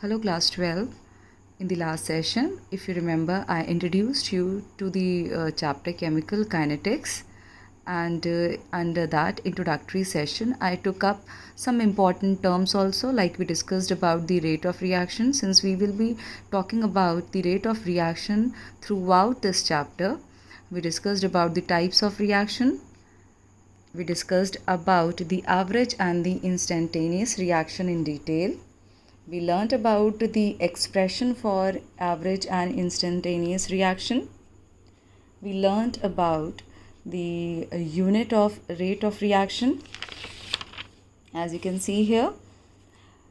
Hello class 12. In the last session, if you remember, I introduced you to the chapter chemical kinetics, and under that introductory session I took up some important terms also, like we discussed about the rate of reaction. Since we will be talking about the rate of reaction throughout this chapter, we discussed about the types of reaction. We discussed about the average and the instantaneous reaction in detail. We learnt about the expression for average and instantaneous reaction. We learnt about the unit of rate of reaction. As you can see here,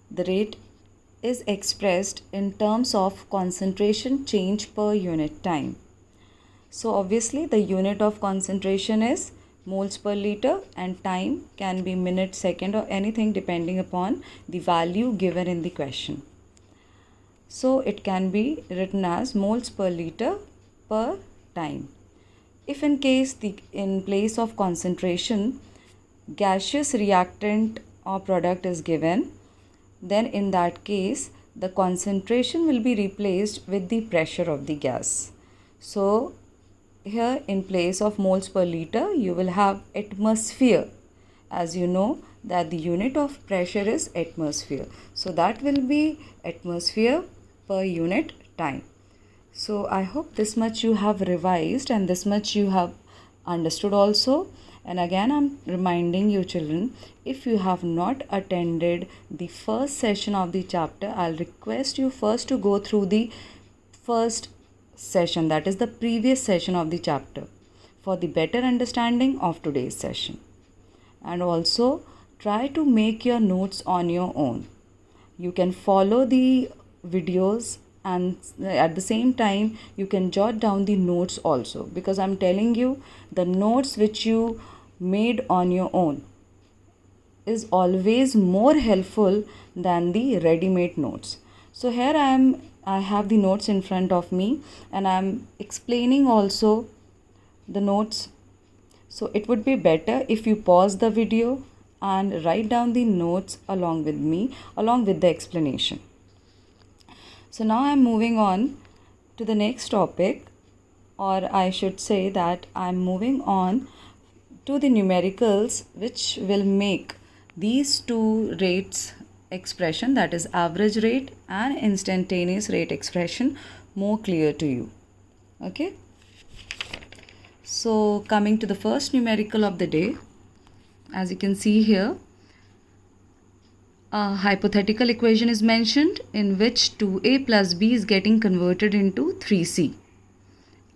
the rate is expressed in terms of concentration change per unit time. So obviously the unit of concentration is moles per liter, and time can be minute, second, or anything depending upon the value given in the question. So it can be written as moles per liter per time. If in case in place of concentration gaseous reactant or product is given, then in that case the concentration will be replaced with the pressure of the gas. So here in place of moles per liter you will have atmosphere. As you know that the unit of pressure is atmosphere, so that will be atmosphere per unit time. So I hope this much you have revised and this much you have understood also. And again I'm reminding you children, if you have not attended the first session of the chapter, I'll request you first to go through the first session, that is the previous session of the chapter, for the better understanding of today's session. And also try to make your notes on your own. You can follow the videos and at the same time you can jot down the notes also, because I'm telling you the notes which you made on your own is always more helpful than the ready-made notes. So here I have the notes in front of me and I'm explaining also the notes. So it would be better if you pause the video and write down the notes along with me, along with the explanation. So now I'm moving on to the next topic, or I should say that I'm moving on to the numericals which will make these two rates expression, that is average rate and instantaneous rate expression, more clear to you. Okay, so coming to the first numerical of the day, as you can see here, a hypothetical equation is mentioned in which 2a plus b is getting converted into 3c,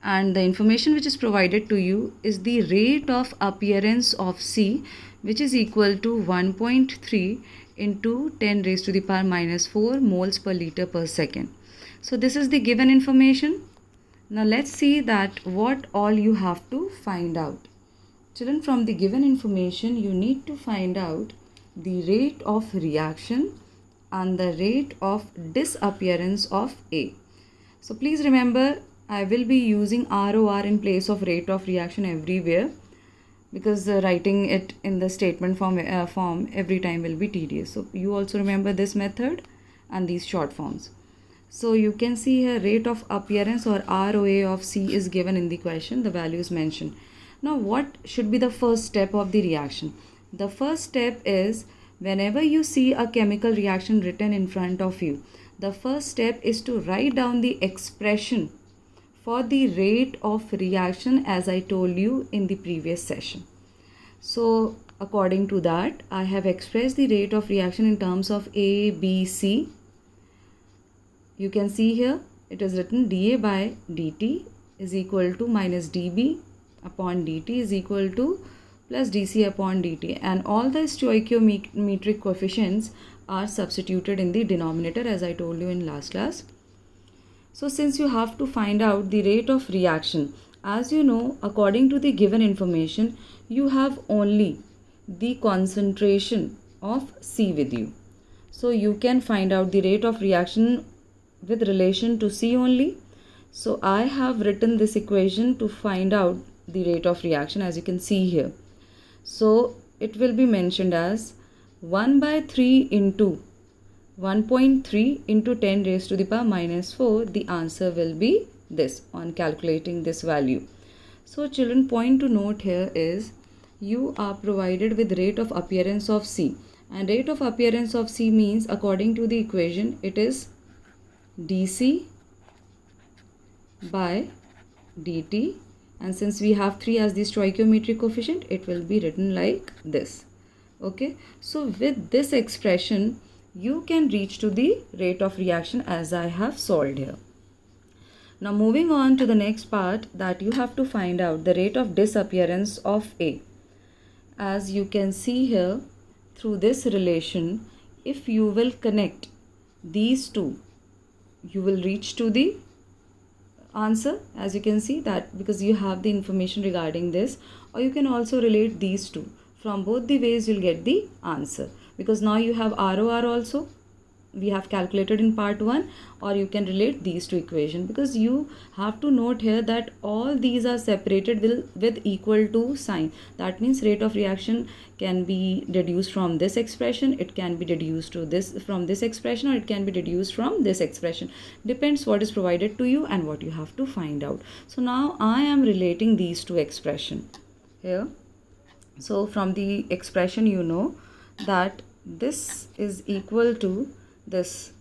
and the information which is provided to you is the rate of appearance of c, which is equal to 1.3 into 10 raised to the power minus 4 moles per liter per second. So this is the given information. Now let's see that what all you have to find out. Children, from the given information you need to find out the rate of reaction and the rate of disappearance of A. So please remember, I will be using ROR in place of rate of reaction everywhere, because writing it in the statement form every time will be tedious. So you also remember this method and these short forms. So you can see here rate of appearance or ROA of C is given in the question, the value is mentioned. Now what should be the first step of the reaction? The first step is, whenever you see a chemical reaction written in front of you, the first step is to write down the expression for the rate of reaction as I told you in the previous session. So according to that, I have expressed the rate of reaction in terms of A, B, C. You can see here it is written dA by dt is equal to minus dB upon dt is equal to plus dC upon dt, and all the stoichiometric coefficients are substituted in the denominator as I told you in last class. So since you have to find out the rate of reaction, as you know, according to the given information, you have only the concentration of C with you. So you can find out the rate of reaction with relation to C only. So I have written this equation to find out the rate of reaction, as you can see here. So it will be mentioned as 1 by 3 into 1.3 into 10 raised to the power minus 4, the answer will be this on calculating this value. So children, point to note here is you are provided with rate of appearance of C, and rate of appearance of C means according to the equation it is dC by dt, and since we have 3 as the stoichiometric coefficient, it will be written like this. Okay, so with this expression you can reach to the rate of reaction as I have solved here. Now moving on to the next part, that you have to find out the rate of disappearance of A. As you can see here, through this relation, if you will connect these two, you will reach to the answer, as you can see that, because you have the information regarding this, or you can also relate these two. From both the ways you'll get the answer, because now you have ROR also we have calculated in part 1, or you can relate these two equations, because you have to note here that all these are separated with equal to sign. That means rate of reaction can be deduced from this expression, it can be deduced to this from this expression, or it can be deduced from this expression. Depends what is provided to you and what you have to find out. So now I am relating these two expressions here. So from the expression you know that this is equal to this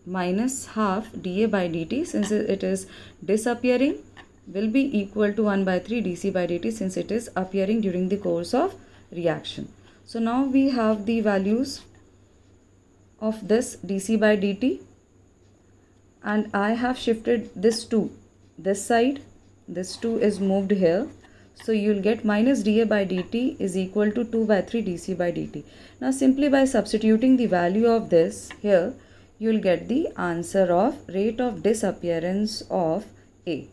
minus half dA by dt, since it is disappearing, will be equal to 1 by 3 dC by dt, since it is appearing during the course of reaction. So now we have the values of this dC by dt, and I have shifted this to this side, this 2 is moved here. So you will get minus dA by dt is equal to 2 by 3 dC by dt. Now simply by substituting the value of this here, you will get the answer of rate of disappearance of A.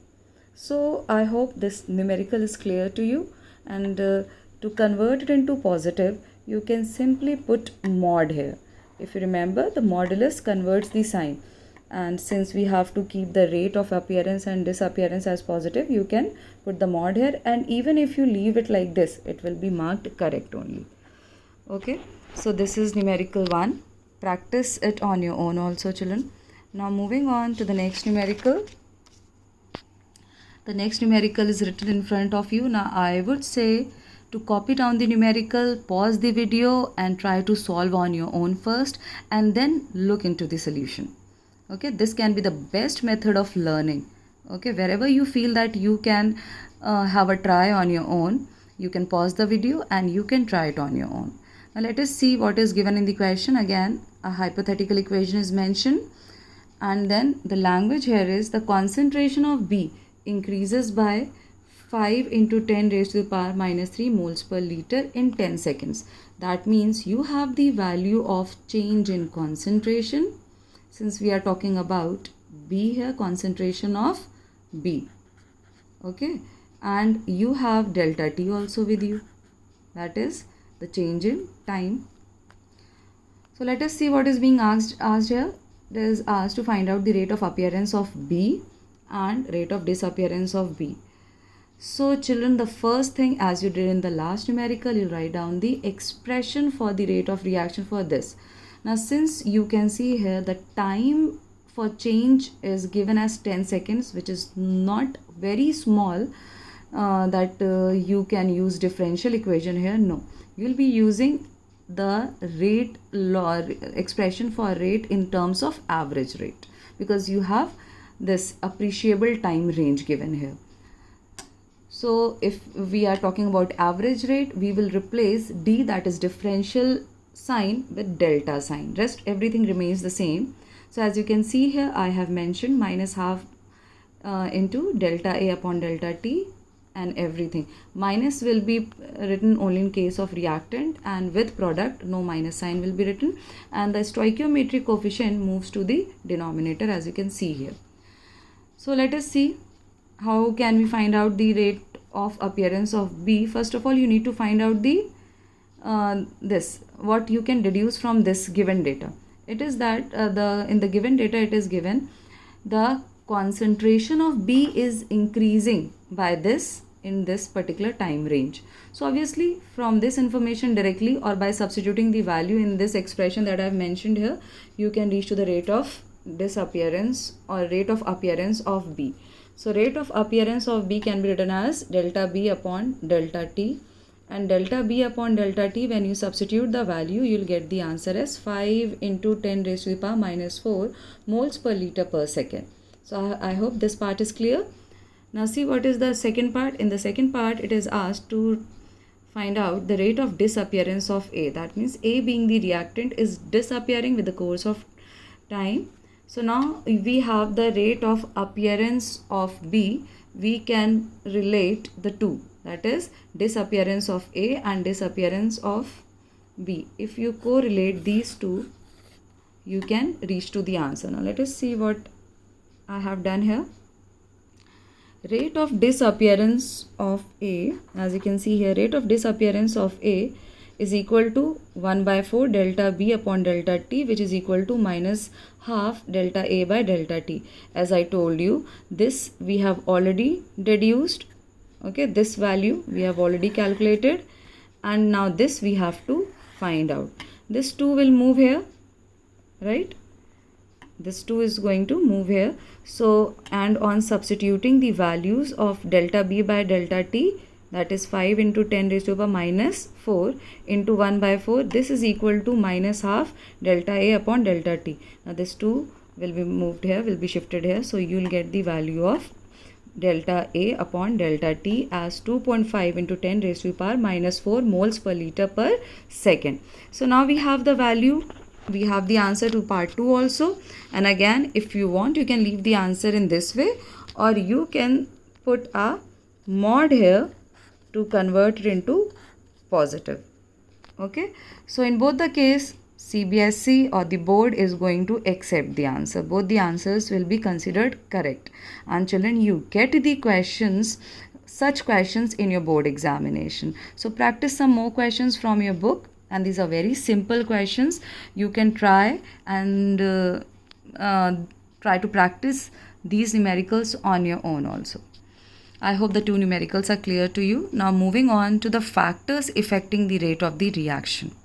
So I hope this numerical is clear to you, and to convert it into positive, you can simply put mod here. If you remember, the modulus converts the sign, and since we have to keep the rate of appearance and disappearance as positive, you can put the mod here, and even if you leave it like this, it will be marked correct only. Okay, so this is numerical 1. Practice it on your own also, children. Now moving on to the next numerical. The next numerical is written in front of you. Now I would say to copy down the numerical, pause the video and try to solve on your own first, and then look into the solution. Okay, this can be the best method of learning. Okay, wherever you feel that you can have a try on your own, you can pause the video and you can try it on your own. Now let us see what is given in the question. Again, a hypothetical equation is mentioned, and then the language here is the concentration of B increases by 5 into 10 raised to the power minus 3 moles per liter in 10 seconds. That means you have the value of change in concentration, since we are talking about B here, concentration of B. Okay, and you have delta T also with you, that is the change in time. So let us see what is being asked here. It is asked to find out the rate of appearance of B and rate of disappearance of B. So children, the first thing, as you did in the last numerical, you write down the expression for the rate of reaction for this. Now since you can see here the time for change is given as 10 seconds, which is not very small, that you can use differential equation here. No, you will be using the rate law expression for rate in terms of average rate, because you have this appreciable time range given here. So if we are talking about average rate, we will replace D, that is differential sign, with delta sign. Rest everything remains the same. So as you can see here, I have mentioned minus half into delta A upon delta T and everything. Minus will be written only in case of reactant, and with product no minus sign will be written, and the stoichiometric coefficient moves to the denominator, as you can see here. So let us see how can we find out the rate of appearance of B. First of all, you need to find out the what you can deduce from this given data. It is that in the given data it is given the concentration of B is increasing by this in this particular time range. So obviously from this information directly or by substituting the value in this expression that I have mentioned here, you can reach to the rate of disappearance or rate of appearance of B. So rate of appearance of B can be written as delta B upon delta T, and delta B upon delta T, when you substitute the value, you will get the answer as 5 into 10 raised to the power minus 4 moles per liter per second. So I hope this part is clear. Now see what is the second part. In the second part, it is asked to find out the rate of disappearance of A. That means A being the reactant is disappearing with the course of time. So now we have the rate of appearance of B. We can relate the two, that is disappearance of A and disappearance of B. If you correlate these two, you can reach to the answer. Now let us see what I have done here. Rate of disappearance of A, as you can see here, rate of disappearance of A is equal to 1 by 4 delta B upon delta T, which is equal to minus half delta A by delta T. As I told you, this we have already deduced. Okay, this value we have already calculated, and now this we have to find out. This 2 will move here, right? This 2 is going to move here. So, and on substituting the values of delta B by delta T, that is 5 into 10 raised to the power minus 4 into 1 by 4, this is equal to minus half delta A upon delta T. Now this 2 will be moved here, will be shifted here. So you will get the value of delta A upon delta T as 2.5 into 10 raised to the power minus 4 moles per liter per second. So now we have the value, we have the answer to part 2 also. And again, if you want, you can leave the answer in this way, or you can put a mod here to convert it into positive. Okay, so in both the case, CBSE or the board is going to accept the answer. Both the answers will be considered correct. And children, you get the questions, such questions in your board examination. So practice some more questions from your book, and these are very simple questions. You can try and try to practice these numericals on your own also. I hope the two numericals are clear to you. Now moving on to the factors affecting the rate of the reaction.